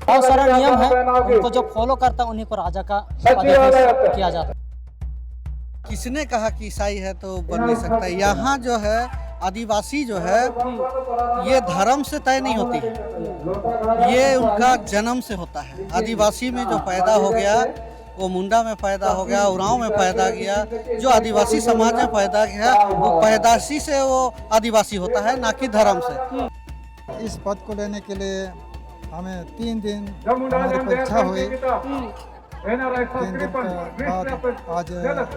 बहुत सारा नियम है, उनको जो फॉलो करता है उन्हीं को राजा का पदाधिकार किया जाता है। किसने कहा कि ईसाई है तो बन नहीं सकता? यहाँ जो है आदिवासी जो है ये धर्म से तय नहीं होती है, ये उनका जन्म से होता है। आदिवासी में जो पैदा हो गया वो मुंडा में पैदा हो गया, उरांव में पैदा गया, जो आदिवासी समाज में पैदा गया वो पैदाशी से वो आदिवासी होता है, ना कि धर्म से। इस पद को लेने के लिए हमें 3 दिन हमारी परीक्षा हुई। 3 दिन के बाद आज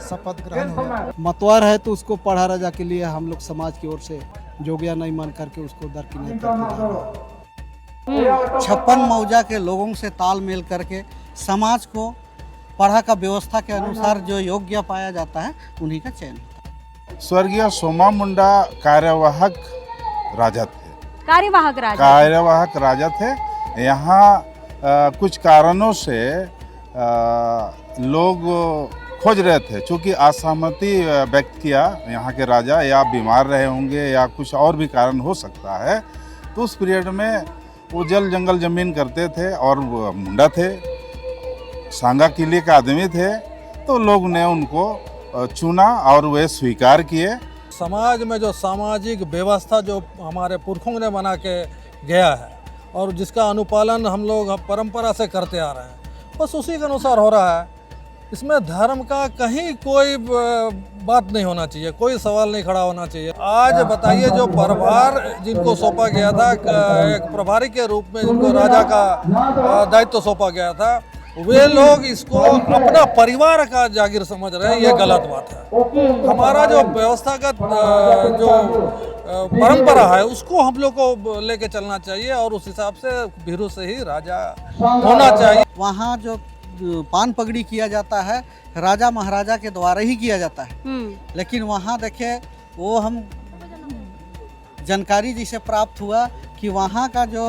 शपथ ग्रहण हुआ। मतवार है तो उसको पढ़ा राजा के लिए हम लोग समाज की ओर से जोग्या नहीं मान करके उसको दरकिनार करके 56 मौजा के लोगों से तालमेल करके समाज को पढ़ा का व्यवस्था के अनुसार जो योग्य पाया जाता है उन्हीं का चयन होता है। स्वर्गीय सोमा मुंडा कार्यवाहक राजा थे। कार्यवाहक राजा थे। यहाँ कुछ कारणों से लोग खोज रहे थे, चूँकि असहमति व्यक्त किया यहाँ के राजा, या बीमार रहे होंगे या कुछ और भी कारण हो सकता है। तो उस पीरियड में वो जल जंगल जमीन करते थे और मुंडा थे, सांगा किले के आदमी थे, तो लोग ने उनको चुना और वे स्वीकार किए। समाज में जो सामाजिक व्यवस्था जो हमारे पुरखों ने बना के गया है और जिसका अनुपालन हम लोग परंपरा से करते आ रहे हैं, बस उसी के अनुसार हो रहा है। इसमें धर्म का कहीं कोई बात नहीं होना चाहिए, कोई सवाल नहीं खड़ा होना चाहिए। आज बताइए, जो प्रभार जिनको सौंपा गया था, एक प्रभारी के रूप में जिनको राजा का दायित्व सौंपा गया था, वे लोग इसको अपना परिवार का जागीर समझ रहे हैं। ये गलत बात है। हमारा जो व्यवस्थागत जो परंपरा है उसको हम लोग को लेके चलना चाहिए और उस हिसाब से भीरू से ही राजा होना चाहिए। वहाँ जो पान पगड़ी किया जाता है राजा महाराजा के द्वारा ही किया जाता है, लेकिन वहाँ देखिए वो हम जानकारी जिसे प्राप्त हुआ कि वहाँ का जो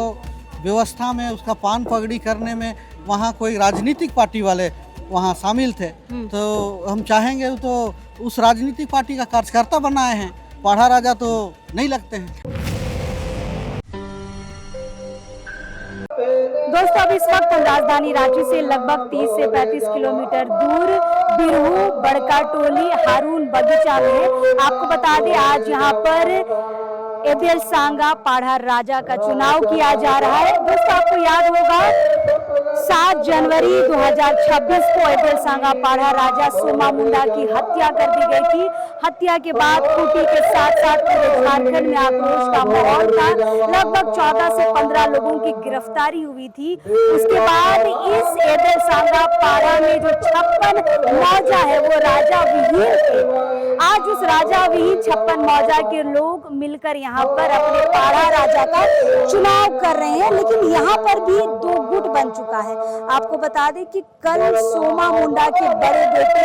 व्यवस्था में उसका पान पगड़ी करने में वहाँ कोई राजनीतिक पार्टी वाले वहाँ शामिल थे। तो हम चाहेंगे तो उस राजनीतिक पार्टी का कार्यकर्ता बनाए हैं, पढ़ा राजा तो नहीं लगते हैं। दोस्तों, अब इस वक्त हम राजधानी रांची से लगभग 30 से 35 किलोमीटर दूर बिरहू बड़का टोली हारून बगीचा में है। आपको बता दें, आज यहाँ पर एबेल सांगा पाढ़ा राजा का चुनाव किया जा रहा है। दोस्तों, आपको याद होगा 7 जनवरी 2026 को एबेल सांगा पाढ़ा राजा सोमा मुंडा की हत्या कर दी गई थी। हत्या के बाद खूंटी के साथ साथ पूरे झारखंड में आक्रोश का माहौल था। लगभग 14 से 15 लोगों की गिरफ्तारी हुई थी। उसके बाद इस एबेल सांगा पाढ़ा में जो 56 मौजा है वो राजा विहीन थे। आज उस राजा विहीन 56 मौजा के लोग मिलकर यहाँ पर अपने पाढ़ा राजा का चुनाव कर रहे हैं, लेकिन यहाँ पर भी 2 गुट बन चुका है। आपको बता दें कि कल सोमा मुंडा के बड़े बेटे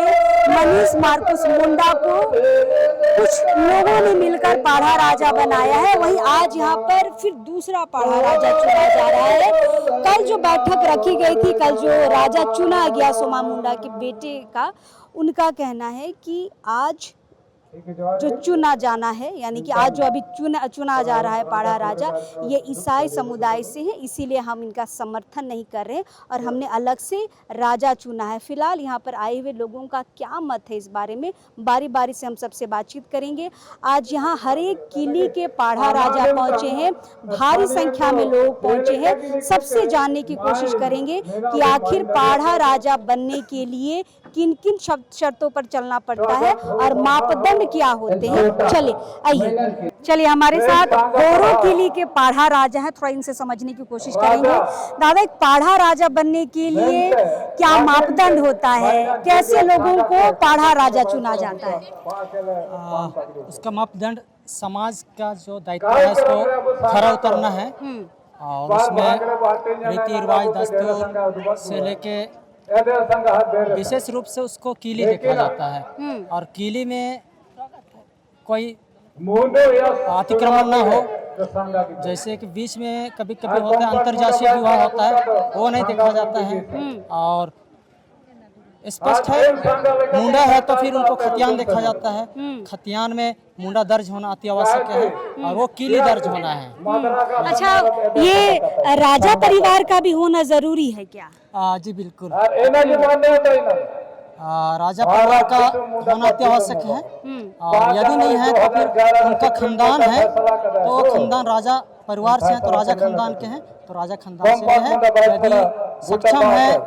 मनीष मार्कुस मुंडा को कुछ लोगों ने मिलकर पाढ़ा राजा बनाया है, वहीं आज यहाँ पर फिर दूसरा पाढ़ा राजा चुना जा रहा है। कल जो बैठक रखी गई थी, कल जो राजा चुना गया सोमा मुंडा के बेटे का, उनका कहना है कि आज जो चुना जाना है, यानी कि आज जो अभी चुना जा रहा है पाढ़ा राजा, ये ईसाई समुदाय से है, इसीलिए हम इनका समर्थन नहीं कर रहे और हमने अलग से राजा चुना है। फिलहाल यहाँ पर आए हुए लोगों का क्या मत है इस बारे में बारी बारी से हम सबसे बातचीत करेंगे। आज यहाँ हर एक किले के पाढ़ा राजा पहुँचे हैं, भारी संख्या में लोग पहुँचे हैं। सबसे जानने की कोशिश करेंगे कि आखिर पाढ़ा राजा बनने के लिए किन किन शर्तों पर चलना पड़ता है और मापदंड क्या होते हैं। चलिए हमारे साथ होरो किले के पाढ़ा राजा है, थोड़ा इनसे समझने की कोशिश करेंगे। दादा, एक पाढ़ा राजा बनने के लिए क्या मापदंड होता है, कैसे लोगों को पाढ़ा राजा चुना जाता है? उसका मापदंड समाज का जो दायित्व है उसको खरा उतरना है और उसमें रीति रिवाज दस्तूर से लेके विशेष रूप से उसको कीली देखा जाता है और कीली में कोई अतिक्रमण ना हो। जैसे कि बीच में कभी कभी होता है अंतरजातीय विवाह होता है, वो नहीं देखा जाता है। और स्पष्ट है। मुंडा है तो फिर उनको खतियान देखा जाता है। खतियान में मुंडा दर्ज होना अति आवश्यक है और वो कीली दर्ज होना है। अच्छा, ये राजा परिवार का भी होना जरूरी है क्या? जी बिल्कुल, राजा परिवार का होना अति आवश्यक है और यदि नहीं है तो फिर उनका खानदान है तो खानदान राजा परिवार से है तो राजा खानदान के हैं तो राजा खानदान से है। यदि सक्षम है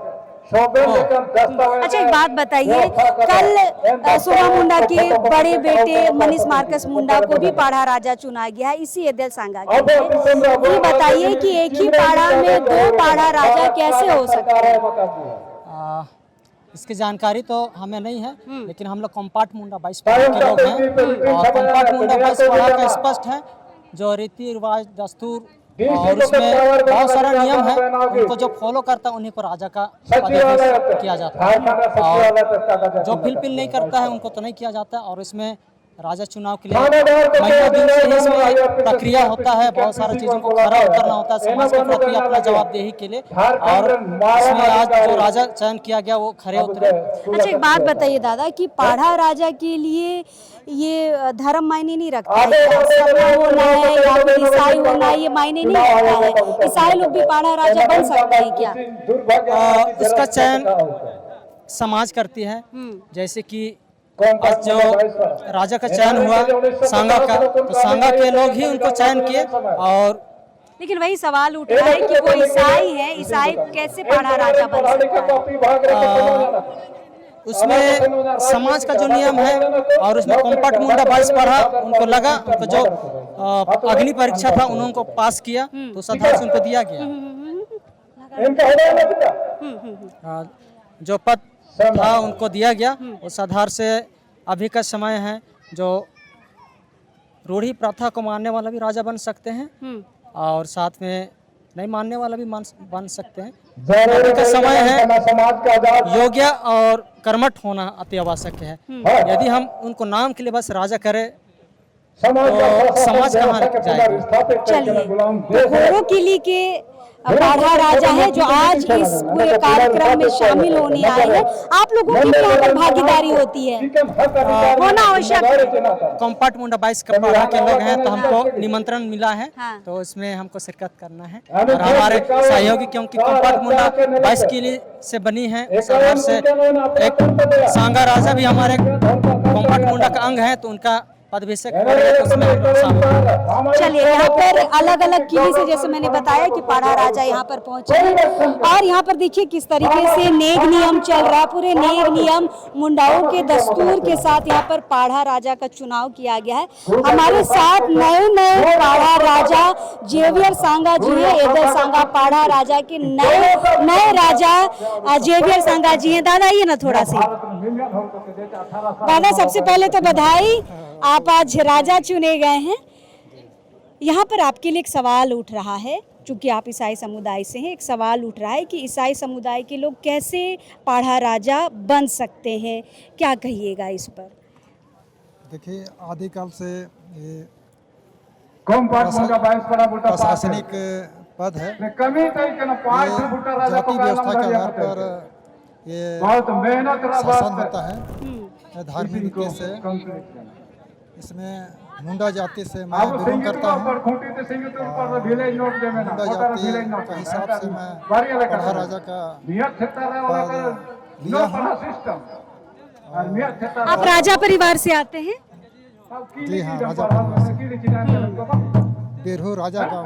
अच्छा, एक बात बताइए, कल सोमा मुंडा के बड़े बेटे मनीष मार्कस मुंडा को भी पाढ़ा राजा चुना गया है इसी एदेल सांगा के लिए। ये बताइए कि एक ही पाढ़ा में दो पाढ़ा राजा कैसे हो सकता है? इसकी जानकारी तो हमें नहीं है, लेकिन हम लोग कॉम्पार्ट मुंडा 22 पाढ़ा के लोग हैं और कॉम्पार्ट मुंडा 22 पाढ़ा का स्पष्ट है जो रीति रिवाज दस्तूर और उसमें बहुत सारा नियम है, उनको जो फॉलो करता है उन्हीं को राजा का पदाधिकार किया जाता है और जो फिलफिल नहीं करता है उनको तो नहीं किया जाता। और इसमें राजा चुनाव के लिए महीनों दिन से इसमें प्रक्रिया होता है, बहुत सारी चीजों को खरा उतरना होता है समाज के प्रति अपना जवाबदेही के लिए और इसमें आज जो राजा चयन किया गया वो खरे उतरे। अच्छा, एक बात बताइए दादा कि पाढ़ा राजा के लिए ये धर्म मायने नहीं रखता है, सभा होना है या फिर ईसाई होना है, ये मायने नहीं रखता है? ईसाई लोग भी पाढ़ा राजा बन सकते हैं क्या? इसका चयन समाज करती है, जैसे कि आज जो राजा का चयन हुआ सांगा का तो सांगा के लोग ही उनको चयन किए। और लेकिन वही सवाल उठ रहा है कि वो ईसाई है, ईसाई कैसे पाढ़ा राजा बन सकता है? उसमें समाज का जो नियम है और उसमें कॉम्पार्ट मुंडा 22 पढ़ा, उनको लगा उनको जो अग्नि परीक्षा था उनको पास किया तो उस आधार से उनको दिया गया। जो पद था उनको दिया गया, उस आधार से अभी का समय है जो रूढ़ी प्रथा को मानने वाला भी राजा बन सकते हैं और साथ में नहीं मानने वाला भी बन सकते हैं। अभी का समय है योग्य और कर्मठ होना अति आवश्यक है। यदि हम उनको नाम के लिए बस राजा करें तो समाज कहाँ जाएगा? चलिए, घोड़ों किली के पाढ़ा राजा है जो आज इस पूरे कार्यक्रम में शामिल होने आए हैं, आप लोगों की यहाँ पर भागीदारी होती है, होना आवश्यक है। कॉम्पार्ट मुंडा 22 का पाढ़ा के लोग हैं तो हमको निमंत्रण मिला है तो इसमें हमको शिरकत करना है और हमारे सहयोगी क्योंकि कॉम्पार्ट मुंडा 22 किले से बनी है उस आधार से एक सांगा राजा भी हमारे कॉम्पार्ट मुंडा का अंग है तो उनका पदभिषेक चलिए, यहाँ पर अलग अलग किले से जैसे मैंने बताया कि पाढ़ा राजा यहाँ पर पहुंचे हैं और यहाँ पर देखिए किस तरीके से नेग नियम चल रहा है। पूरे नेग नियम मुंडाओं के दस्तूर के साथ यहाँ पर पाढ़ा राजा का चुनाव किया गया है। हमारे साथ नए पाढ़ा राजा जेवियर सांगा जी हैं, एदेल सांगा पाढ़ा राजा के नए राजा जेवियर सांगा जी हैं। दादा ये ना थोड़ा सी, दादा सबसे पहले तो बधाई, आप आज राजा चुने गए हैं। यहाँ पर आपके लिए एक सवाल उठ रहा है, चूंकि आप ईसाई समुदाय से हैं, एक सवाल उठ रहा है कि ईसाई समुदाय के लोग कैसे पाढ़ा राजा बन सकते हैं, क्या कहिएगा इस पर? देखिए, आदिकाल से ये प्रशासनिक पद है, ये जाति व्यवस्था के आधार पर ये शासन होता है धार्मिक नीति से। इसमें मुंडा जाति से मैं बिलोंग करता हूँ। मुंडा जाति के हिसाब से मैं पाढ़ा राजा का पद लिया हूँ। आप राजा परिवार से आते हैं? जी हाँ, राजा परिवार से, बेरहू राजा का।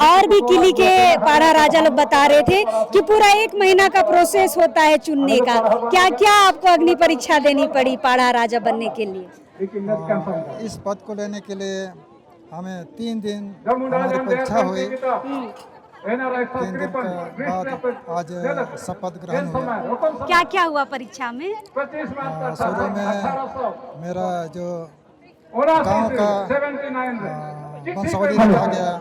और भी किली के पाढ़ा राजा लोग बता रहे थे कि पूरा 1 महीना का प्रोसेस होता है चुनने का। क्या क्या आपको अग्नि परीक्षा देनी पड़ी पाढ़ा राजा बनने के लिए? इस पद को लेने के लिए हमें 3 दिन हमारी परीक्षा हुई। 3 दिन के बाद आज शपथ ग्रहण हुआ। क्या क्या हुआ परीक्षा में? शुरू में मेरा जो गांव का वंशावली देखा गया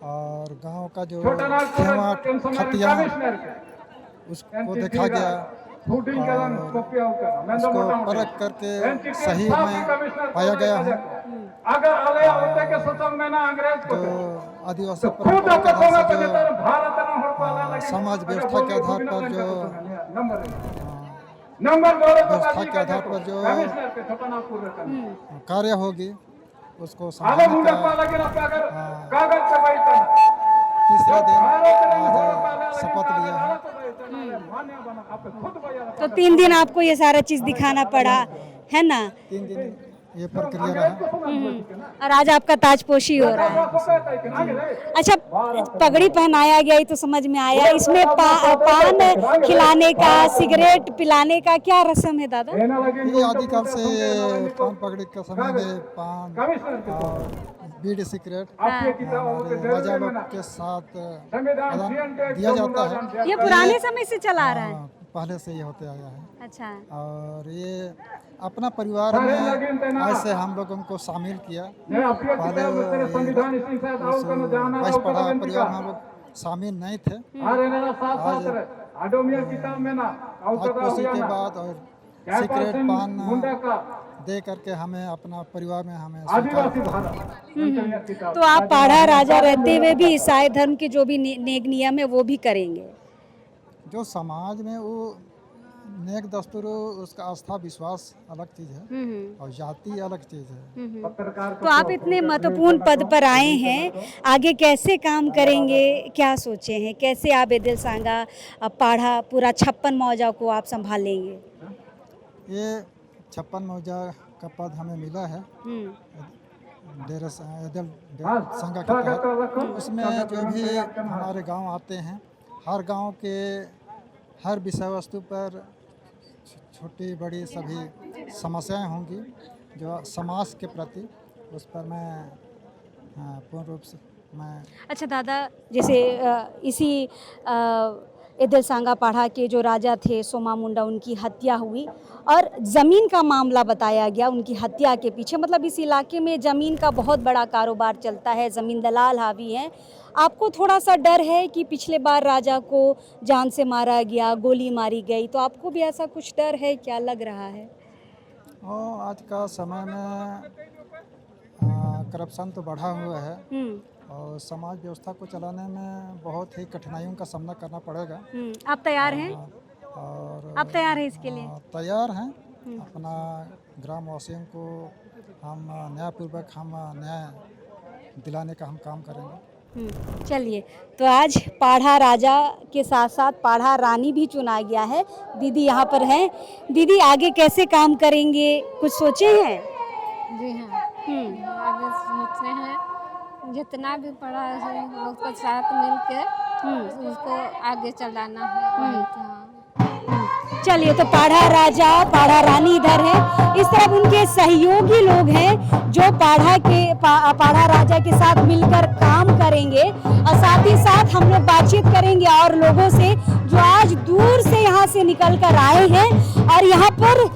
और गांव का जो खेमा खतिया उसको देखा गया और उसको परख करके सही में पाया गया है। तो आदिवासी परंपरा के आधार से जो समाज व्यवस्था के आधार पर जो व्यवस्था के आधार पर जो कार्य होगी उसको संभालने का तीसरा दिन आज शपथ लिया है। तो 3 दिन आपको ये सारा चीज दिखाना पड़ा है ना। 3 दिन ये प्रक्रिया रहा। और आज आपका ताजपोशी हो रहा है। अच्छा, पगड़ी पहनाया गया, ये तो समझ में आया। इसमें पान खिलाने का, सिगरेट पिलाने का क्या रस्म है दादा? ये आदिकाल से पान पगड़ी के समय में पान और बीड़ी सिगरेट हमारे राजा लोग के साथ दिया जाता है। ये पुराने समय से चला आ रहा है। पहले से ये होते आया है। अच्छा। और ये अपना परिवार में ऐसे हम लोग उनको शामिल किया। पहले बस पढ़ा परिवार में हम लोग शामिल नहीं थे। आज खुशी के बाद और सिगरेट पान दे करके हमें अपना परिवार में हमें तो आप पाढ़ा राजा रहते हुए भी ईसाई धर्म के जो भी नेक नियम है वो भी करेंगे? जो समाज में वो नेक दस्तूर, उसका आस्था विश्वास अलग चीज है और जाति अलग चीज है। तो आप इतने महत्वपूर्ण पद पर आए हैं, आगे कैसे काम करेंगे, क्या सोचे हैं? कैसे आप एदिल सांगा पाढ़ा पूरा 56 मौजा को आप संभालेंगे? ये 56 मौजा का पद हमें मिला है एदिल सांगा के तहत। उसमें जो भी हमारे गांव आते हैं, हर गांव के हर विषय वस्तु पर छोटी बड़ी सभी समस्याएं होंगी जो समाज के प्रति, उस पर मैं पूर्ण रूप से मैं। अच्छा दादा, जैसे इसी एदिल सांगा पाढ़ा के जो राजा थे सोमा मुंडा, उनकी हत्या हुई और ज़मीन का मामला बताया गया उनकी हत्या के पीछे। मतलब इस इलाके में ज़मीन का बहुत बड़ा कारोबार चलता है, ज़मीन दलाल हावी हैं। आपको थोड़ा सा डर है कि पिछले बार राजा को जान से मारा गया, गोली मारी गई, तो आपको भी ऐसा कुछ डर है क्या, लग रहा है? आज का समय में करप्शन तो बढ़ा हुआ है और समाज व्यवस्था को चलाने में बहुत ही कठिनाइयों का सामना करना पड़ेगा। आप तैयार हैं? और आप तैयार हैं इसके लिए? तैयार हैं। अपना ग्रामवासियों को हम न्यायपूर्वक हम न्याय दिलाने का हम काम करेंगे। चलिए, तो आज पाढ़ा राजा के साथ साथ पाढ़ा रानी भी चुना गया है। दीदी यहाँ पर हैं। दीदी, आगे कैसे काम करेंगे, कुछ सोचे हैं? जी हाँ, आगे सोचते हैं जितना भी पढ़ा है लोग के साथ मिल के उसको आगे चलाना है। चलिए, तो पाढ़ा राजा पाढ़ा रानी इधर है, इस तरफ उनके सहयोगी लोग हैं जो पाढ़ा राजा के साथ मिलकर काम करेंगे और साथ ही साथ हम लोग बातचीत करेंगे और लोगों से जो आज दूर से यहाँ से निकल कर आए हैं और यहाँ पर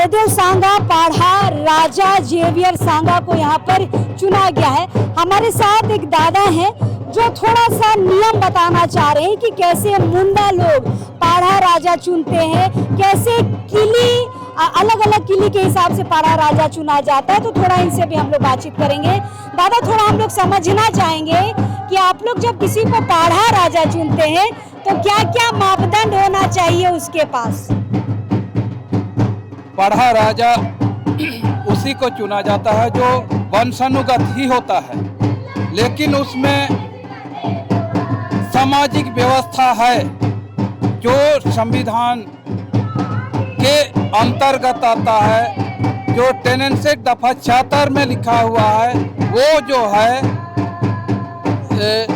एदिल सांगा पाढ़ा राजा जेवियर सांगा को यहाँ पर चुना गया है। हमारे साथ एक दादा हैं जो थोड़ा सा नियम बताना चाह रहे हैं कि कैसे मुंडा लोग पाढ़ा राजा चुनते हैं, कैसे किली अलग अलग किली के हिसाब से पाढ़ा राजा चुना जाता है। तो थोड़ा इनसे भी हम लोग बातचीत करेंगे। दादा, थोड़ा हम लोग समझना चाहेंगे कि आप लोग जब किसी को पाढ़ा राजा चुनते हैं तो क्या क्या मापदंड होना चाहिए उसके पास? पाढ़ा राजा उसी को चुना जाता है जो वंशानुगत ही होता है, लेकिन उसमें सामाजिक व्यवस्था है जो संविधान के अंतर्गत आता है, जो टेनेंसी दफा 76 में लिखा हुआ है। वो जो है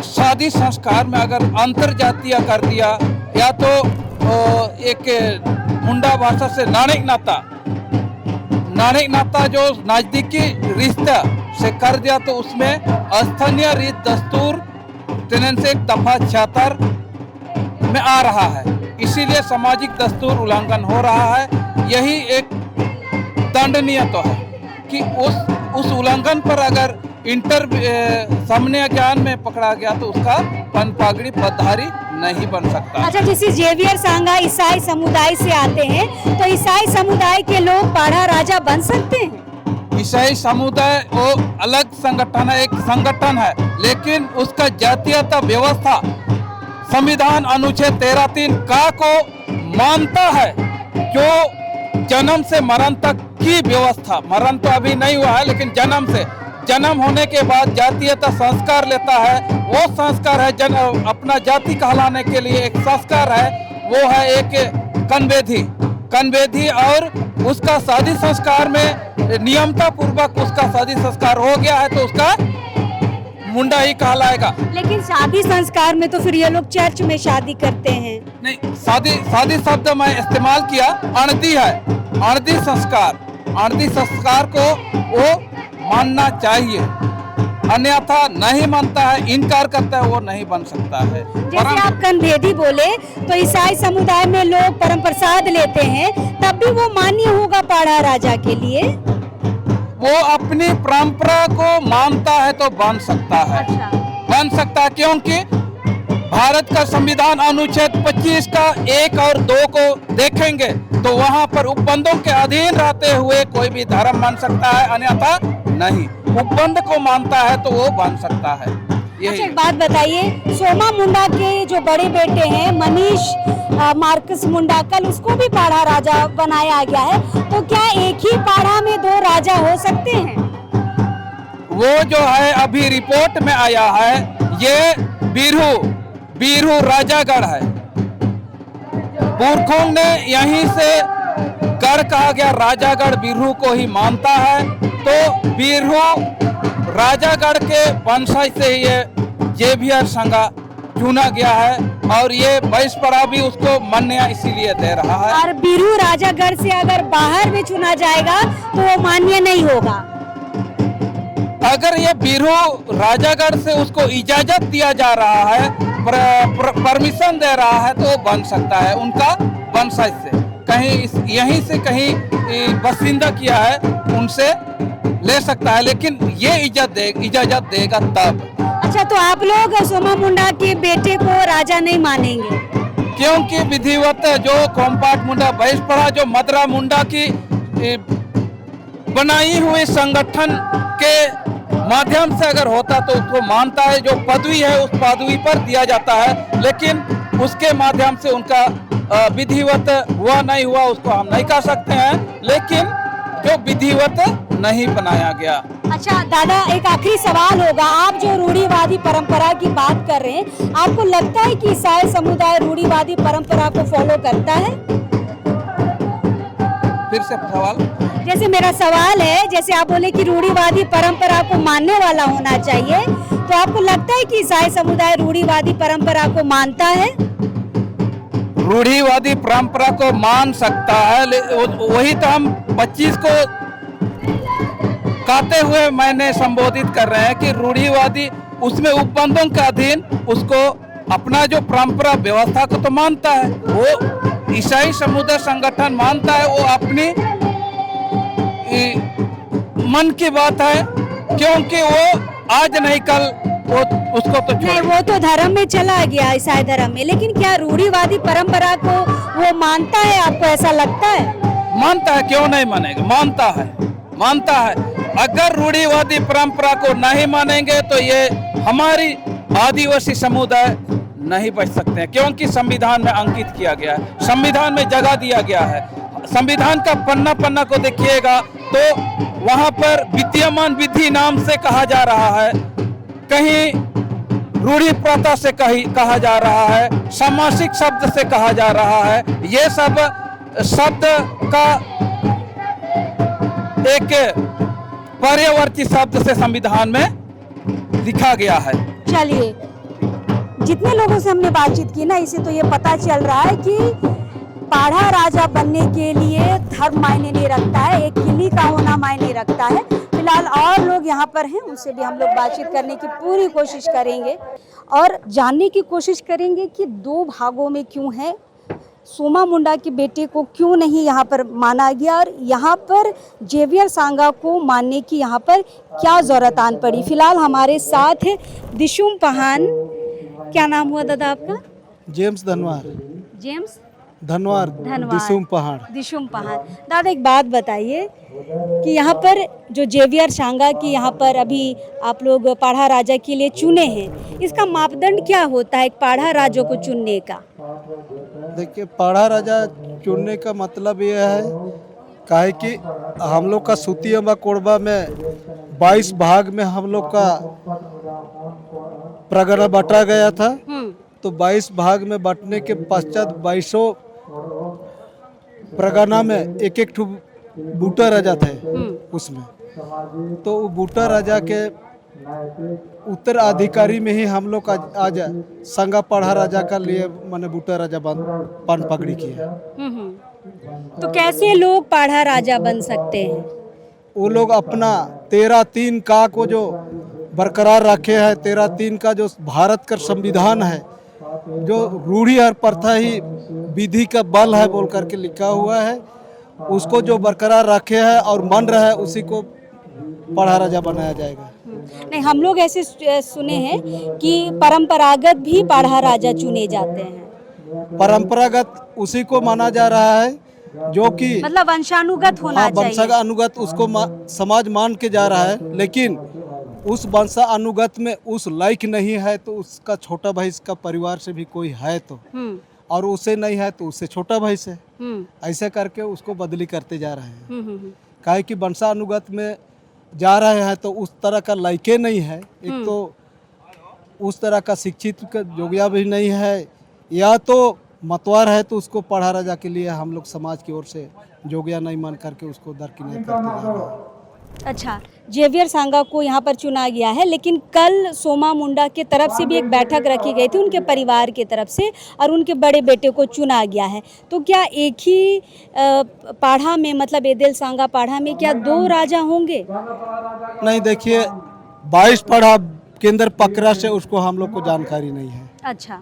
शादी संस्कार में अगर अंतर जातीय कर दिया या तो एक मुंडा भाषा से नाणिक नाता जो नजदीकी रिश्ता से कर दिया तो उसमें स्थानीय रीत दस्तूर टेनेंसी दफा 76 में आ रहा है। इसीलिए सामाजिक दस्तूर उल्लंघन हो रहा है। यही एक दंडनीय तो है कि उस उल्लंघन पर अगर सामान्य ज्ञान में पकड़ा गया तो उसका पन पगड़ी पदधारी नहीं बन सकता। अच्छा, जैसे जेवियर सांगा ईसाई समुदाय से आते हैं तो ईसाई समुदाय के लोग पाढ़ा राजा बन सकते हैं? ईसाई समुदाय वो अलग संगठन है, एक संगठन है, लेकिन उसका जातीयता व्यवस्था संविधान अनुच्छेद 13(3) का को मानता है जो जन्म से मरण तक की व्यवस्था, मरण तो अभी नहीं हुआ है लेकिन जन्म होने के बाद जातीयता संस्कार लेता है, वो संस्कार है अपना जाति कहलाने के लिए एक संस्कार है, वो है एक कनवेधी और उसका शादी संस्कार में नियमता पूर्वक उसका शादी संस्कार हो गया है तो उसका मुंडा ही कहलाएगा। लेकिन शादी संस्कार में तो फिर ये लोग चर्च में शादी करते हैं। नहीं, शादी शब्द मैं इस्तेमाल किया, अणदी संस्कार को वो मानना चाहिए, अन्यथा नहीं मानता है, इनकार करता है, वो नहीं बन सकता है। जैसे आप कनवेदी बोले तो ईसाई समुदाय में लोग परम प्रसाद लेते हैं, तब भी वो मान्य होगा पाढ़ा राजा के लिए? वो अपनी परंपरा को मानता है तो बन सकता है। अच्छा। बन सकता है क्योंकि भारत का संविधान अनुच्छेद 25 का 1 और 2 को देखेंगे तो वहाँ पर उपबंधों के अधीन रहते हुए कोई भी धर्म मान सकता है, अन्यथा नहीं। उपबंध को मानता है तो वो बन सकता है। अच्छा, एक बात बताइए, सोमा मुंडा के जो बड़े बेटे हैं मनीष मार्कस मुंडा, कल उसको भी पाढ़ा राजा बनाया गया है, तो क्या एक ही पाढ़ा में 2 राजा हो सकते हैं? वो जो है अभी रिपोर्ट में आया है, ये बीरू राजागढ़ है। पुरखों ने यहीं से गढ़ कहा गया, राजागढ़ बीरू को ही मानता है, तो बीरू राजागढ़ के वंशज से ये जेवियर संघा चुना गया है और ये बैसपरा भी उसको मान्य इसीलिए दे रहा है। और बीरू राजागढ़ से अगर बाहर में चुना जाएगा तो वो मान्य नहीं होगा। अगर ये बीरू राजागढ़ से उसको इजाजत दिया जा रहा है, परमिशन दे रहा है, तो वो बन सकता है उनका वंशज से, कहीं यहीं से कहीं बसिंदा किया है उनसे ले सकता है, लेकिन ये इजाजत देगा तब। अच्छा, तो आप लोग सोमा मुंडा के बेटे को राजा नहीं मानेंगे? क्योंकि विधिवत जो कोम्पाट मुंडा बैसपरा जो मदरा मुंडा की बनाई हुई संगठन के माध्यम से अगर होता तो उसको मानता है, जो पदवी है उस पदवी पर दिया जाता है, लेकिन उसके माध्यम से उनका विधिवत हुआ नहीं हुआ उसको हम नहीं कह सकते हैं, लेकिन जो विधिवत नहीं बनाया गया। अच्छा दादा, एक आखिरी सवाल होगा, आप जो रूढ़िवादी परंपरा की बात कर रहे हैं, आपको लगता है कि ईसाई समुदाय रूढ़िवादी परंपरा को फॉलो करता है? फिर से सवाल। जैसे मेरा सवाल है, जैसे आप बोले कि रूढ़िवादी परंपरा को मानने वाला होना चाहिए, तो आपको लगता है कि ईसाई समुदाय रूढ़िवादी परंपरा को मानता है? रूढ़िवादी परंपरा को मान सकता है, वही तो हम 25 को कहते हुए मैंने संबोधित कर रहे हैं कि रूढ़िवादी उसमें उपबंधों के अधीन उसको अपना जो परंपरा व्यवस्था को तो मानता है, वो ईसाई समुदाय संगठन मानता है, वो अपनी मन की बात है, क्योंकि वो आज नहीं कल वो उसको तो नहीं, वो तो धर्म में चला गया, ईसाई धर्म में, लेकिन क्या रूढ़िवादी परंपरा को वो मानता है? आपको ऐसा लगता है? मानता है, क्यों नहीं मानेगा, मानता है। अगर रूढ़िवादी परंपरा को नहीं मानेंगे तो ये हमारी आदिवासी समुदाय नहीं बच सकते हैं, क्योंकि संविधान में अंकित किया गया है, संविधान में जगह दिया गया है। संविधान का पन्ना को देखिएगा तो वहाँ पर विद्यमान विधि नाम से कहा जा रहा है, कहीं रूढ़ी प्रथा से कहा जा रहा है, सामासिक शब्द से कहा जा रहा है, ये सब शब्द का एक पर्यायवाची शब्द से संविधान में लिखा गया है। चलिए, जितने लोगों से हमने बातचीत की ना, इसे तो ये पता चल रहा है कि पाढ़ा राजा बनने के लिए धर्म मायने नहीं रखता है, एक किली का होना मायने रखता है। फिलहाल और लोग यहाँ पर हैं, उनसे भी हम लोग बातचीत करने की पूरी कोशिश करेंगे और जानने की कोशिश करेंगे कि 2 भागों में क्यों है, सोमा मुंडा के बेटे को क्यों नहीं यहाँ पर माना गया और यहाँ पर जेवियर सांगा को मानने की यहाँ पर क्या ज़रूरत आन पड़ी। फिलहाल हमारे साथ है दिशुम पहान। क्या नाम हुआ दादा आपका? जेम्स धनवार। जेम्स धनवार। दिशुम पहाड़। दिशुम पहाड़। दादा एक बात बताइए कि यहाँ पर जो जेवियर सांगा की यहाँ पर अभी आप लोग पाढ़ा राजा के लिए चुने हैं, इसका मापदंड क्या होता है एक पाढ़ा राजा को चुनने का? देखिए पढ़ा राजा चुनने का मतलब ये है काहे कि हम लोग का सुतिया कोरबा में 22 भाग में हम लोग का परगना बांटा गया था। तो 22 भाग में बांटने के पश्चात 22 परगना में एक एक बूटा राजा थे उसमें। तो वो बूटा राजा के उत्तराधिकारी में ही हम लोग आज संगा पढ़ा राजा का लिए मैंने बूटा राजा पान पकड़ी किया। तो कैसे लोग पाढ़ा राजा बन सकते हैं? वो लोग अपना 13-3 का को जो बरकरार रखे है, 13-3 का जो भारत का संविधान है, जो रूढ़ी और प्रथा ही विधि का बल है बोल करके लिखा हुआ है, उसको जो बरकरार रखे है और मन रहे उसी को पढ़ा राजा बनाया जाएगा। नहीं, हम लोग ऐसे सुने हैं कि परंपरागत भी पाढ़ा राजा चुने जाते हैं। परंपरागत उसी को माना जा रहा है जो कि मतलब वंशानुगत होना चाहिए। वंशानुगत उसको समाज मान के जा रहा है, लेकिन उस वंशानुगत में उस लायक नहीं है तो उसका छोटा भाई इसका परिवार से भी कोई है तो, और उसे नहीं है तो उससे छोटा भाई से, ऐसे करके उसको बदली करते जा रहे हैं। काहे कि वंशानुगत में जा रहे हैं तो उस तरह का लायके नहीं है, एक तो उस तरह का शिक्षित का योग्य भी नहीं है, या तो मतवार है तो उसको पढ़ा राजा के लिए हम लोग समाज की ओर से योग्य नहीं मान करके उसको दरकिनार करते जा रहे हैं। अच्छा, जेवियर सांगा को यहाँ पर चुना गया है, लेकिन कल सोमा मुंडा के तरफ से भी एक बैठक रखी गई थी उनके परिवार के तरफ से, और उनके बड़े बेटे को चुना गया है। तो क्या एक ही पाढ़ा में, मतलब एदेल सांगा पाढ़ा में क्या 2 राजा होंगे? नहीं, देखिए 22 पढ़ा केंद्र पकड़ा से उसको हम लोग को जानकारी नहीं है। अच्छा,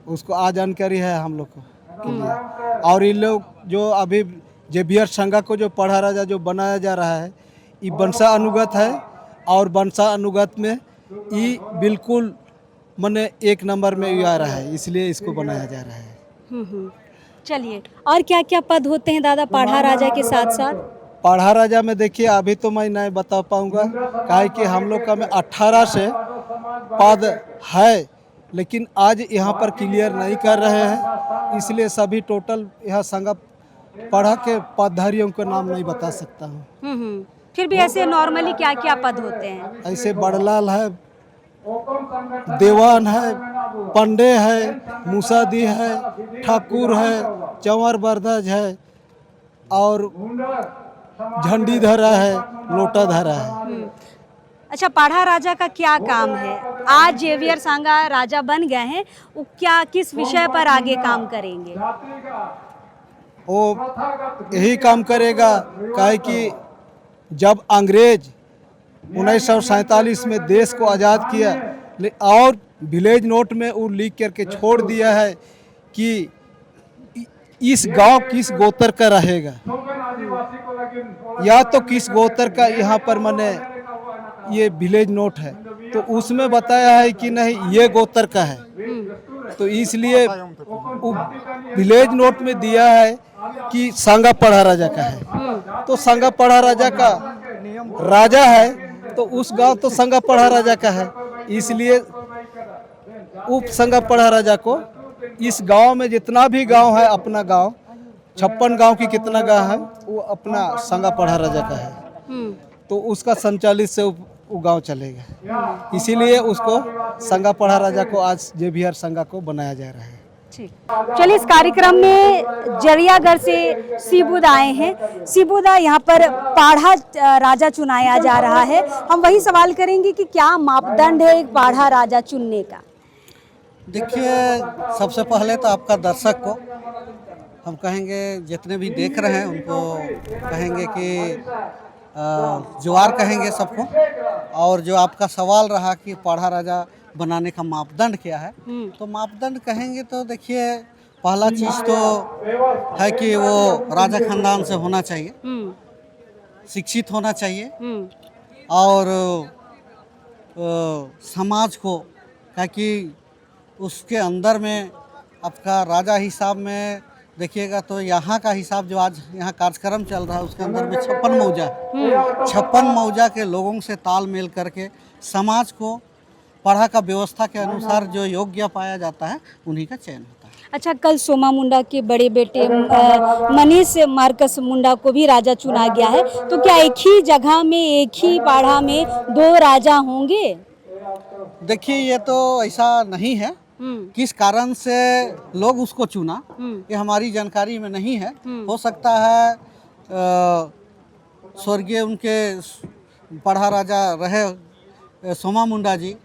उसको आज जानकारी है हम लोग को के लिए। और ये लोग जो अभी जेवियर सांगा को जो पढ़ा राजा जो बनाया जा रहा है, ये वंशा अनुगत है, और वंशा अनुगत में ये बिल्कुल मने 1 नंबर में ये आ रहा है, इसलिए इसको बनाया जा रहा है। चलिए, और क्या क्या पद होते हैं दादा पाढ़ा राजा के साथ साथ? पढ़ा राजा में देखिए अभी तो मैं नहीं बता पाऊंगा, काहे कि हम लोग का में 18 से पद है, लेकिन आज यहाँ पर क्लियर नहीं कर रहे हैं, इसलिए सभी टोटल यहाँ संगा पढ़ा के पदधारियों का नाम नहीं बता सकता हूँ। फिर भी ऐसे नॉर्मली क्या क्या पद होते हैं? ऐसे बड़लाल है, देवान है, पंडे है, मुसादी है, ठाकुर है, चंवर बरदज है, और झंडी धरा है, लोटा धरा है। अच्छा, पाढ़ा राजा का क्या काम है? आज जेवियर सांगा राजा बन गए हैं, वो क्या किस विषय पर आगे काम करेंगे? वो यही काम करेगा, काहे कि जब अंग्रेज 1947 में देश को आज़ाद किया, और विलेज नोट में वो लिख करके छोड़ दिया है कि इस गांव किस गोत्र का रहेगा, या तो किस गोत्र का यहाँ पर मने ये विलेज नोट है, तो उसमें बताया है कि नहीं ये गोत्र का है, तो इसलिए विलेज नोट में दिया है कि सांगा पढ़ा राजा का है। तो सांगा पढ़ा राजा का राजा है तो उस गांव तो सांगा पढ़ा राजा का है, इसलिए उप सांगा पढ़ा राजा को इस गांव में जितना भी गांव है, अपना गांव 56 गांव की कितना गांव है वो अपना सांगा पढ़ा राजा का है, तो उसका संचालित से वो गांव चलेगा, इसीलिए उसको सांगा पढ़ा राजा को आज जेवियर सांगा को बनाया जा रहा है। चलिए, इस कार्यक्रम में जरियागढ़ से सीबुद आए हैं। सीबुदा, यहाँ पर पाढ़ा राजा चुनाया जा रहा है, हम वही सवाल करेंगे कि क्या मापदंड है एक पाढ़ा राजा चुनने का? देखिए, सबसे पहले तो आपका दर्शक को हम कहेंगे, जितने भी देख रहे हैं उनको कहेंगे कि जोहार कहेंगे सबको। और जो आपका सवाल रहा कि पढ़ा राजा बनाने का मापदंड क्या है, तो मापदंड कहेंगे तो देखिए पहला चीज़ तो है कि वो राजा खानदान से होना चाहिए, शिक्षित होना चाहिए, और समाज को, ताकि उसके अंदर में आपका राजा हिसाब में देखिएगा तो यहाँ का हिसाब जो आज यहाँ कार्यक्रम चल रहा है उसके अंदर में 56 मौजा है। 56 मौजा के लोगों से तालमेल करके समाज को पढ़ा का व्यवस्था के अनुसार जो योग्य पाया जाता है उन्हीं का चयन होता है। अच्छा, कल सोमा मुंडा के बड़े बेटे मनीष मार्कस मुंडा को भी राजा चुना गया है, तो क्या एक ही जगह में, एक ही पाड़ा में दो राजा होंगे? देखिए, ये तो ऐसा नहीं है। किस कारण से लोग उसको चुना ये हमारी जानकारी में नहीं है। हो सकता है स्वर्गीय उनके पढ़ा राजा रहे सोमा मुंडा जी,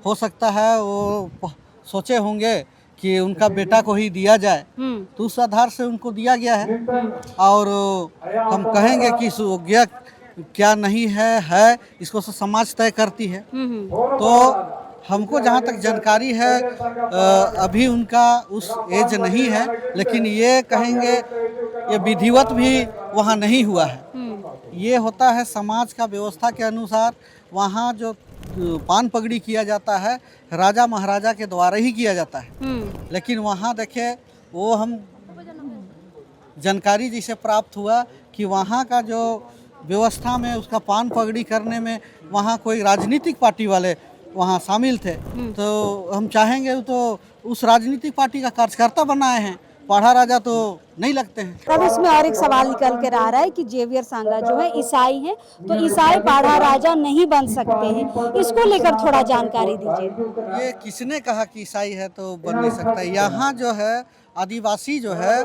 हो सकता है वो सोचे होंगे कि उनका बेटा को ही दिया जाए, तो उस आधार से उनको दिया गया है। और हम कहेंगे कि योग्य क्या नहीं है इसको समाज तय करती है। तो हमको जहाँ तक जानकारी है अभी उनका उस एज नहीं है, लेकिन ये कहेंगे ये विधिवत भी वहाँ नहीं हुआ है। ये होता है समाज का व्यवस्था के अनुसार। वहाँ जो पान पगड़ी किया जाता है राजा महाराजा के द्वारा ही किया जाता है, लेकिन वहाँ देखे वो हम जानकारी जिसे प्राप्त हुआ कि वहाँ का जो व्यवस्था में उसका पान पगड़ी करने में वहाँ कोई राजनीतिक पार्टी वाले वहाँ शामिल थे। तो हम चाहेंगे तो उस राजनीतिक पार्टी का कार्यकर्ता बनाए हैं, पढ़ा राजा तो नहीं लगते हैं। अब इसमें और एक सवाल निकल कर आ रहा है कि जेवियर सांगा जो है ईसाई हैं, तो ईसाई पढ़ा राजा नहीं बन सकते हैं, इसको लेकर थोड़ा जानकारी दीजिए। ये किसने कहा कि ईसाई है तो बन नहीं सकता? यहाँ जो है आदिवासी जो है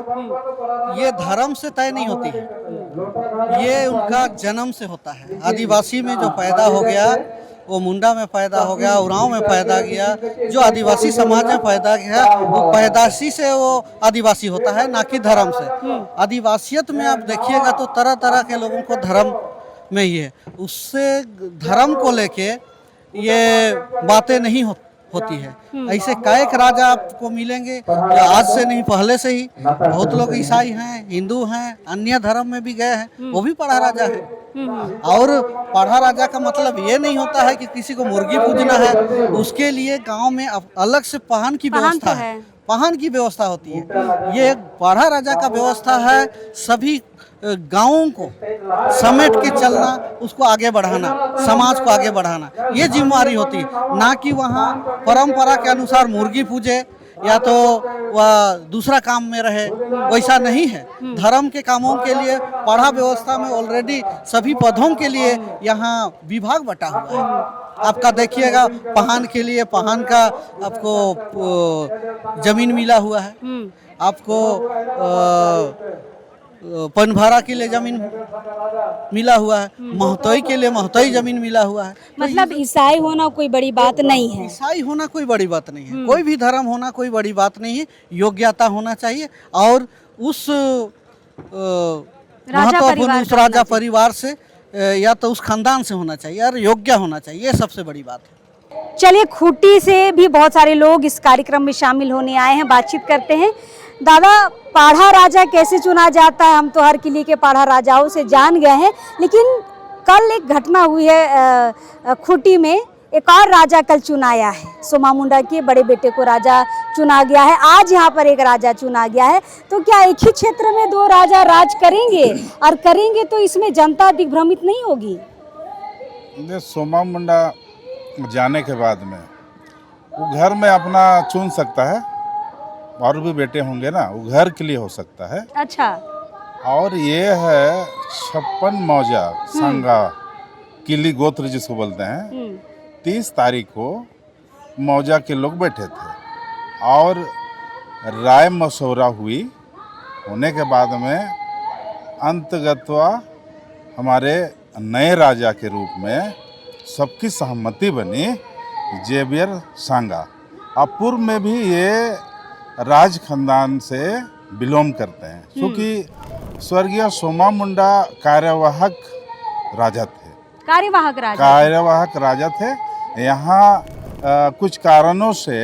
ये धर्म से तय नहीं होती है, ये उनका जन्म से होता है। आदिवासी में जो पैदा हो गया वो मुंडा में पैदा हो गया, उरांव में पैदा गया, जो आदिवासी समाज में पैदा गया वो पैदाशी से वो आदिवासी होता है, ना कि धर्म से। आदिवासियत में आप देखिएगा तो तरह तरह के लोगों को धर्म में ही है, उससे धर्म को लेके ये बातें नहीं होती है। ऐसे कायक राजा आपको मिलेंगे आज से नहीं पहले से ही। बहुत लोग ईसाई हैं, हिंदू हैं, अन्य धर्म में भी गए हैं, वो भी पढ़ा राजा है। और पढ़ा राजा का मतलब ये नहीं होता है कि किसी को मुर्गी पूजना है, उसके लिए गांव में अलग से पहन की व्यवस्था है, पहन की व्यवस्था होती है। ये पढ़ा राजा का व्यवस्था है सभी गांवों को समेट के चलना, उसको आगे बढ़ाना, समाज को आगे बढ़ाना, ये जिम्मेदारी होती है। ना कि वहाँ परंपरा के अनुसार मुर्गी पूजे या तो वह दूसरा काम में रहे, वैसा नहीं है। धर्म के कामों के लिए पढ़ा व्यवस्था में ऑलरेडी सभी पदों के लिए यहाँ विभाग बटा हुआ है। आपका देखिएगा पहान के लिए पहान का आपको जमीन मिला हुआ है, आपको पनभारा के लिए जमीन मिला हुआ है, महतोई के लिए महतोई जमीन मिला हुआ है। मतलब ईसाई होना कोई बड़ी बात नहीं है। ईसाई होना कोई बड़ी बात नहीं है, कोई भी धर्म होना कोई बड़ी बात नहीं है। योग्यता होना चाहिए और उस महत्वपूर्ण उस राजा परिवार से या तो उस खानदान से होना चाहिए और योग्य होना चाहिए, ये सबसे बड़ी बात है। चलिए, खूंटी से भी बहुत सारे लोग इस कार्यक्रम में शामिल होने आए हैं, बातचीत करते हैं। दादा, पाढ़ा राजा कैसे चुना जाता है? हम तो हर किले के पाढ़ा राजाओं से जान गए हैं, लेकिन कल एक घटना हुई है खूंटी में, एक और राजा कल चुनाया है। सोमा मुंडा के बड़े बेटे को राजा चुना गया है, आज यहाँ पर एक राजा चुना गया है। तो क्या एक ही क्षेत्र में दो राजा राज करेंगे? और करेंगे तो इसमें जनता दिग्भ्रमित नहीं होगी? सोमा मुंडा जाने के बाद में वो घर में अपना चुन सकता है, और भी बेटे होंगे ना, वो घर के लिए हो सकता है। अच्छा। और ये है 56 मौजा सांगा किली गोत्र जिसको बोलते हैं। 30 तारीख को मौजा के लोग बैठे थे और राय मशवरा हुई, होने के बाद में अंतगतवा हमारे नए राजा के रूप में सबकी सहमति बनी जेवियर सांगा। अब पूर्व में भी ये राज खानदान से बिलोंग करते हैं, क्योंकि स्वर्गीय सोमा मुंडा कार्यवाहक राजा थे। कार्यवाहक राजा थे। यहाँ कुछ कारणों से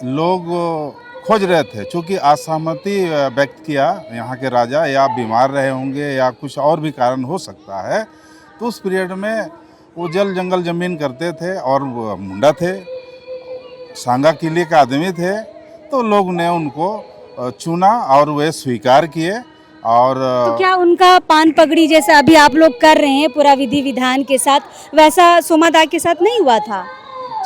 लोग खोज रहे थे, चूँकि असहमति व्यक्त किया यहाँ के राजा, या बीमार रहे होंगे या कुछ और भी कारण हो सकता है। तो उस पीरियड में वो जल जंगल जमीन करते थे और मुंडा थे, सांगा किले का आदमी थे, तो लोग ने उनको चुना और वे स्वीकार किए। और तो क्या उनका पान पगड़ी जैसा अभी आप लोग कर रहे हैं पूरा विधि विधान के साथ, वैसा सोमादा के साथ नहीं हुआ था?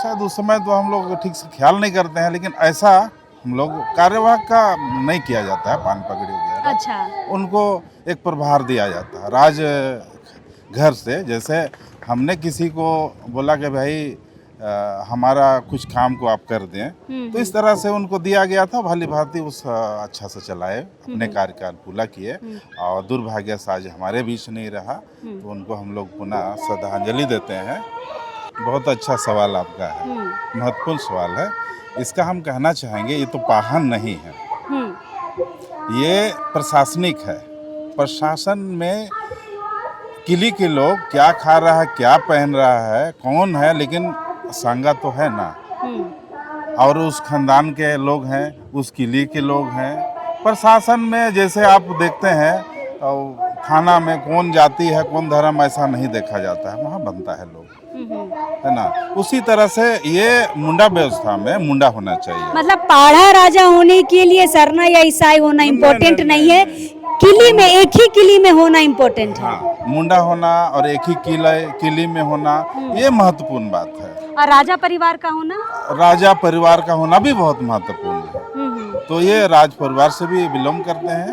शायद उस समय तो हम लोग ठीक से ख्याल नहीं करते हैं, लेकिन ऐसा हम लोग कार्यवाहक का नहीं किया जाता है पान पगड़ी वगैरह। अच्छा। उनको एक प्रभार दिया जाता है राज घर से। जैसे हमने किसी को बोला कि भाई हमारा कुछ काम को आप कर दें, तो इस तरह से उनको दिया गया था। भली भांति उस अच्छा से चलाए, अपने कार्यकाल पूरा किए और दुर्भाग्य से आज हमारे बीच नहीं रहा, तो उनको हम लोग पुनः श्रद्धांजलि देते हैं। बहुत अच्छा सवाल आपका है, महत्वपूर्ण सवाल है। इसका हम कहना चाहेंगे ये तो पाहन नहीं है, ये प्रशासनिक है। प्रशासन में किली के लोग क्या खा रहा है, क्या पहन रहा है, कौन है, लेकिन सांगा तो है ना, और उस खानदान के लोग हैं, उस किले के लोग हैं। प्रशासन में जैसे आप देखते हैं थाना में कौन जाति है, कौन धर्म, ऐसा नहीं देखा जाता है, वहाँ बनता है लोग, है ना। उसी तरह से ये मुंडा व्यवस्था में मुंडा होना चाहिए। मतलब पाढ़ा राजा होने के लिए सरना या ईसाई होना इम्पोर्टेंट नहीं है, किली में एक ही किली में होना इम्पोर्टेंट है। हाँ, मुंडा होना और एक ही किले में होना ये महत्वपूर्ण बात है। और राजा परिवार का होना, राजा परिवार का होना भी बहुत महत्वपूर्ण है। तो ये राज परिवार से भी बिलोंग करते हैं।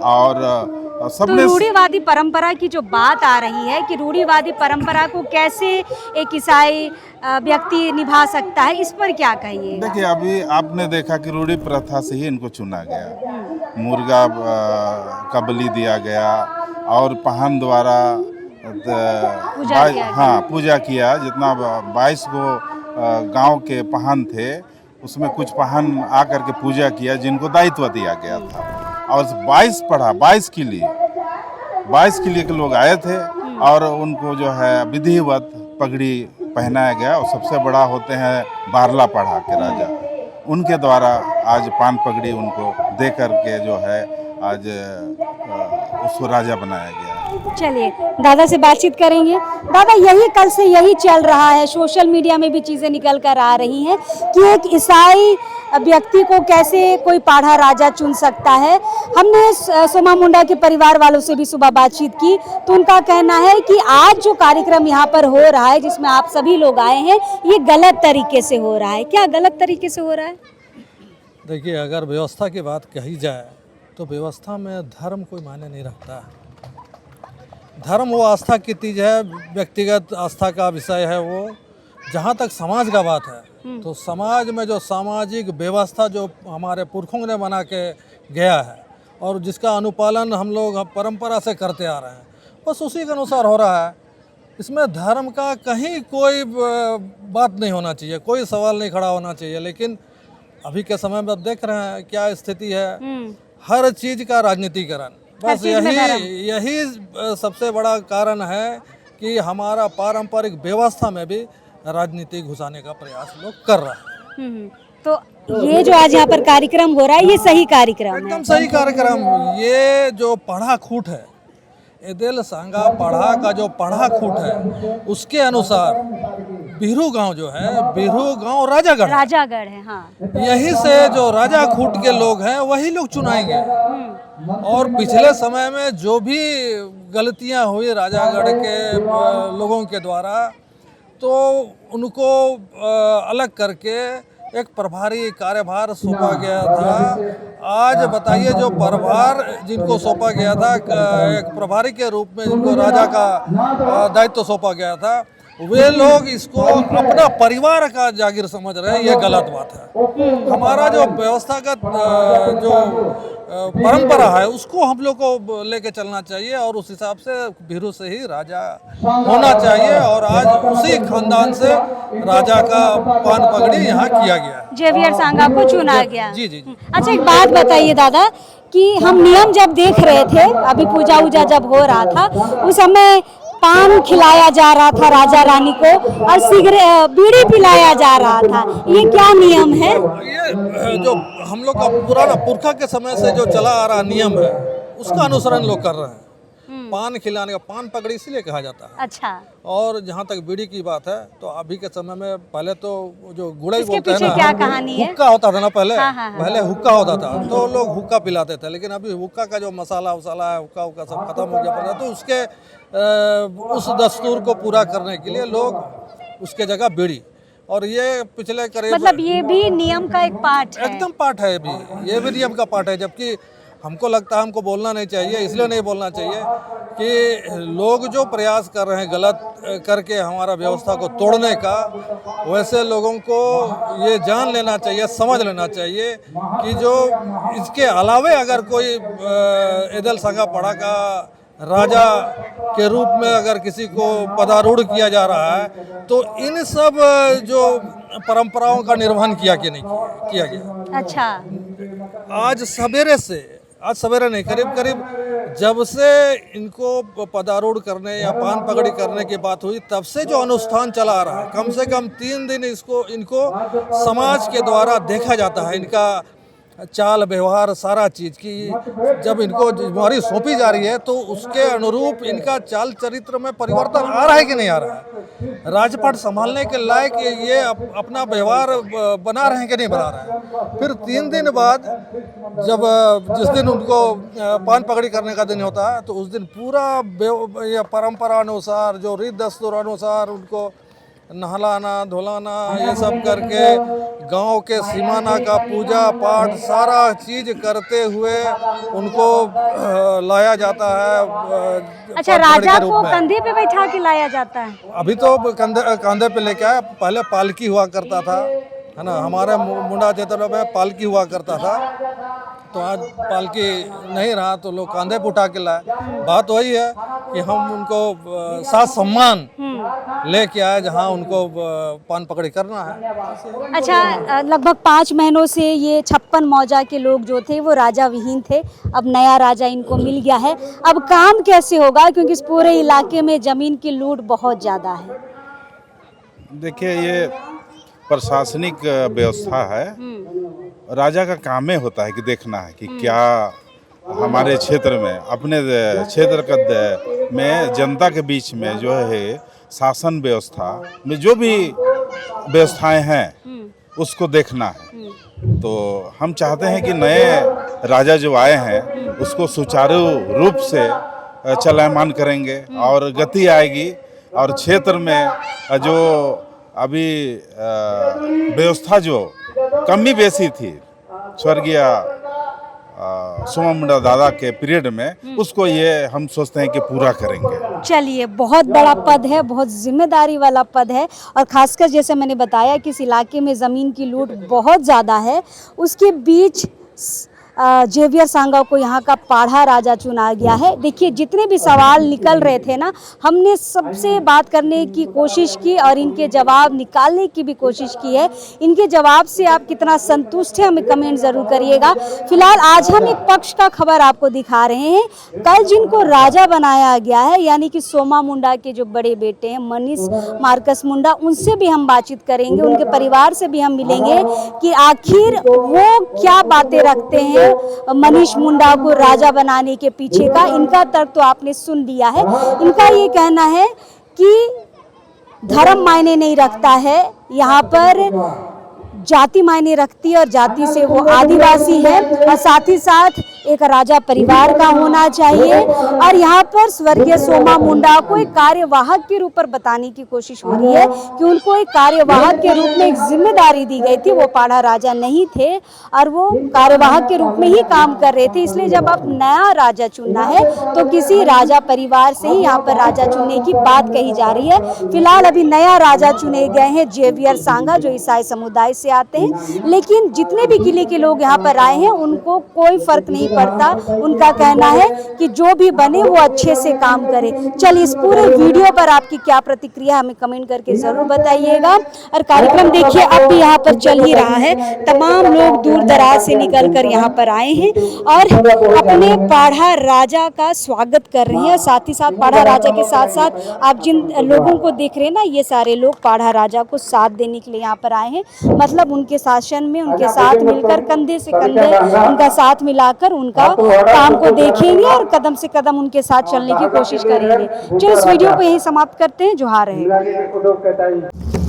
और तो रूढ़िवादी परंपरा की जो बात आ रही है कि रूढ़िवादी परंपरा को कैसे एक ईसाई व्यक्ति निभा सकता है, इस पर क्या कहिए? देखिए, अभी आपने देखा कि रूढ़ी प्रथा से ही इनको चुना गया, मुर्गा का बलि दिया गया और पाहन द्वारा पूजा किया। जितना 22 गो गांव के पाहन थे, उसमें कुछ पाहन आकर के पूजा किया जिनको दायित्व दिया गया था। और 22 किले के लोग आए थे और उनको जो है विधिवत पगड़ी पहनाया गया। और सबसे बड़ा होते हैं बारला पढ़ा के राजा, उनके द्वारा आज पान पगड़ी उनको दे करके जो है आज उसको राजा बनाया गया। चलिए दादा से बातचीत करेंगे। दादा, यही कल से यही चल रहा है, सोशल मीडिया में भी चीज़ें निकल कर आ रही हैं कि एक ईसाई व्यक्ति को कैसे कोई पाढ़ा राजा चुन सकता है। हमने सोमा मुंडा के परिवार वालों से भी सुबह बातचीत की, तो उनका कहना है कि आज जो कार्यक्रम यहाँ पर हो रहा है, जिसमें आप सभी लोग आए हैं, ये गलत तरीके से हो रहा है। क्या गलत तरीके से हो रहा है? देखिए, अगर व्यवस्था की बात कही जाए तो व्यवस्था में धर्म कोई मायने नहीं रखता है। धर्म वो आस्था की चीज़ है, व्यक्तिगत आस्था का विषय है वो। जहाँ तक समाज का बात है तो समाज में जो सामाजिक व्यवस्था जो हमारे पुरखों ने बना के गया है और जिसका अनुपालन हम लोग परंपरा से करते आ रहे हैं, बस उसी के अनुसार हो रहा है। इसमें धर्म का कहीं कोई बात नहीं होना चाहिए, कोई सवाल नहीं खड़ा होना चाहिए। लेकिन अभी के समय में अब देख रहे हैं क्या स्थिति है, हर चीज़ का राजनीतिकरण। बस यही सबसे बड़ा कारण है कि हमारा पारंपरिक व्यवस्था में भी राजनीति घुसाने का प्रयास लोग कर रहे हैं। तो ये जो आज यहाँ पर कार्यक्रम हो रहा है, ये सही कार्यक्रम है? एकदम सही कार्यक्रम। ये जो पढ़ा खूट है, एदेल सांगा पढ़ा का जो पढ़ा खूट है, उसके अनुसार बिहरू गांव जो है, बिहरू गांव राजागढ़ है। हाँ। यही से जो राजा खूट के लोग हैं वही लोग चुनाएंगे। और पिछले समय में जो भी गलतियां हुई राजागढ़ के लोगों के द्वारा, तो उनको अलग करके एक प्रभारी कार्यभार सौंपा गया था। आज बताइए, जो प्रभार जिनको सौंपा गया था, एक प्रभारी के रूप में जिनको राजा का दायित्व सौंपा गया था, वे लोग इसको अपना परिवार का जागीर समझ रहे हैं। ये गलत बात है। हमारा जो व्यवस्थागत जो परंपरा है उसको हम लोग को लेके चलना चाहिए और उस हिसाब से बिहरू से ही राजा होना चाहिए। और आज उसी खानदान से राजा का पान पगड़ी यहाँ किया गया, जेवियर सांगा को चुना गया। जी जी। अच्छा, एक बात बताइए दादा कि हम नियम जब देख रहे थे, अभी पूजा उजा जब हो रहा था, उस समय पान खिलाया जा रहा था राजा रानी को और सिगरेट बीड़ी पिलाया जा रहा था। ये क्या नियम है? ये जो हम लोग का पुराना पुरखा के समय से जो चला आ रहा नियम है, उसका अनुसरण लोग कर रहे हैं। पान खिलाने का, पान पगड़ी इसलिए कहा जाता है। अच्छा। और जहाँ तक बीड़ी की बात है, तो अभी के समय में पहले तो जो गुड़ाई बोलते हैं ना, क्या कहानी है? हुक्का होता था ना पहले। हाँ। पहले हुक्का होता था तो लोग हुक्का पिलाते थे। लेकिन अभी हुक्का का जो मसाला है, हुक्का सब खत्म हो गया। तो उसके उस दस्तूर को पूरा करने के लिए लोग उसके जगह बीड़ी और ये पिछले करीब मतलब ये भी नियम का एक पार्ट है। एकदम पार्ट है ये भी नियम का पार्ट है। जबकि हमको लगता है हमको बोलना नहीं चाहिए, इसलिए नहीं बोलना चाहिए कि लोग जो प्रयास कर रहे हैं गलत करके हमारा व्यवस्था को तोड़ने का, वैसे लोगों को ये जान लेना चाहिए, समझ लेना चाहिए कि जो इसके अलावे अगर कोई ईदल संगा पड़ा का राजा के रूप में अगर किसी को पदारूढ़ किया जा रहा है तो इन सब जो परंपराओं का निर्वहन किया कि नहीं किया गया। अच्छा, आज सवेरे नहीं, करीब करीब जब से इनको पदारूढ़ करने या पान पगड़ी करने की बात हुई तब से जो अनुष्ठान चला आ रहा है, कम से कम 3 दिन इनको समाज के द्वारा देखा जाता है। इनका चाल व्यवहार सारा चीज़ की जब इनको जिम्मेदारी सौंपी जा रही है तो उसके अनुरूप इनका चाल चरित्र में परिवर्तन आ रहा है कि नहीं आ रहा है। राजपाट संभालने के लायक ये अपना व्यवहार बना रहे हैं कि नहीं बना रहे हैं। फिर 3 दिन बाद जब जिस दिन उनको पान पगड़ी करने का दिन होता है तो उस दिन पूरा ये परंपरा अनुसार जो रीत दस्तूर अनुसार उनको नहलाना धुलाना ये सब करके गांव के सीमाना का पूजा पाठ सारा चीज करते हुए उनको लाया जाता है। अच्छा, राजा को कंधे पे बैठा के लाया जाता है? अभी तो कंधे पे लेके आया, पहले पालकी हुआ करता था, है ना। हमारे मुंडा क्षेत्र में पालकी हुआ करता था, तो आज पालकी नहीं रहा तो लोग कंधे पे उठा के लाए। बात वही है कि हम उनको साथ सम्मान लेके आए जहाँ उनको पान पकड़ी करना है। अच्छा, लगभग 5 महीनों से ये 56 मौजा के लोग जो थे वो राजा विहीन थे, अब नया राजा इनको मिल गया है। अब काम कैसे होगा, क्योंकि इस पूरे इलाके में जमीन की लूट बहुत ज़्यादा है। देखिए, ये प्रशासनिक व्यवस्था है, राजा का काम ही होता है कि देखना है कि क्या हमारे क्षेत्र में, अपने क्षेत्र में जनता के बीच में जो है शासन व्यवस्था में जो भी व्यवस्थाएं हैं उसको देखना है। तो हम चाहते हैं कि नए राजा जो आए हैं उसको सुचारू रूप से चलायमान करेंगे और गति आएगी, और क्षेत्र में जो अभी व्यवस्था जो कमी बेसी थी स्वर्गीय सोमा मुंडा दादा के पीरियड में, उसको ये हम सोचते हैं कि पूरा करेंगे। चलिए, बहुत बड़ा पद है, बहुत जिम्मेदारी वाला पद है, और खासकर जैसे मैंने बताया कि इस इलाके में ज़मीन की लूट बहुत ज़्यादा है। उसके बीच जेवियर सांगा को यहाँ का पाढ़ा राजा चुना गया है। देखिए, जितने भी सवाल निकल रहे थे ना, हमने सबसे बात करने की कोशिश की और इनके जवाब निकालने की भी कोशिश की है। इनके जवाब से आप कितना संतुष्ट हैं हमें कमेंट ज़रूर करिएगा। फिलहाल आज हम एक पक्ष का खबर आपको दिखा रहे हैं। कल जिनको राजा बनाया गया है, यानी कि सोमा मुंडा के जो बड़े बेटे हैं मनीष मार्कस मुंडा, उनसे भी हम बातचीत करेंगे, उनके परिवार से भी हम मिलेंगे कि आखिर वो क्या बातें रखते हैं मनीष मुंडा को राजा बनाने के पीछे का। इनका तर्क तो आपने सुन लिया है। इनका ये कहना है कि धर्म मायने नहीं रखता है, यहाँ पर जाति मायने रखती है, और जाति से वो आदिवासी है, और साथ ही साथ एक राजा परिवार का होना चाहिए। और यहाँ पर स्वर्गीय सोमा मुंडा को एक कार्यवाहक के रूप पर बताने की कोशिश हो रही है कि उनको एक कार्यवाहक के रूप में एक जिम्मेदारी दी गई थी। वो पाढ़ा राजा नहीं थे और वो कार्यवाहक के रूप में ही काम कर रहे थे। इसलिए जब आप नया राजा चुनना है तो किसी राजा परिवार से ही यहाँ पर राजा चुनने की बात कही जा रही है। फिलहाल अभी नया राजा चुने गए हैं जेवियर सांगा, जो ईसाई समुदाय से आते हैं, लेकिन जितने भी किले के लोग यहाँ पर आए हैं उनको कोई फर्क नहीं पड़ता। उनका कहना है कि जो भी बने वो अच्छे से काम करे। चलिए, इस पूरे वीडियो पर आपकी क्या प्रतिक्रिया हमें कमेंट करके जरूर बताइएगा। और कार्यक्रम देखिए, अब भी यहाँ पर चल ही रहा है। तमाम लोग दूर दराज से निकल कर यहाँ पर आए हैं और अपने पाढ़ा राजा का स्वागत कर रहे हैं। साथ ही साथ पाढ़ा राजा के साथ साथ आप जिन लोगों को देख रहे हैं ना, ये सारे लोग पाढ़ा राजा को साथ देने के लिए यहाँ पर आए हैं। मतलब उनके शासन में उनके साथ मिलकर, कंधे से कंधे उनका साथ मिलाकर उनका काम को देखेंगे और कदम से कदम उनके साथ चलने की कोशिश करेंगे। चलो, इस वीडियो को यहीं समाप्त करते हैं। जोहार है।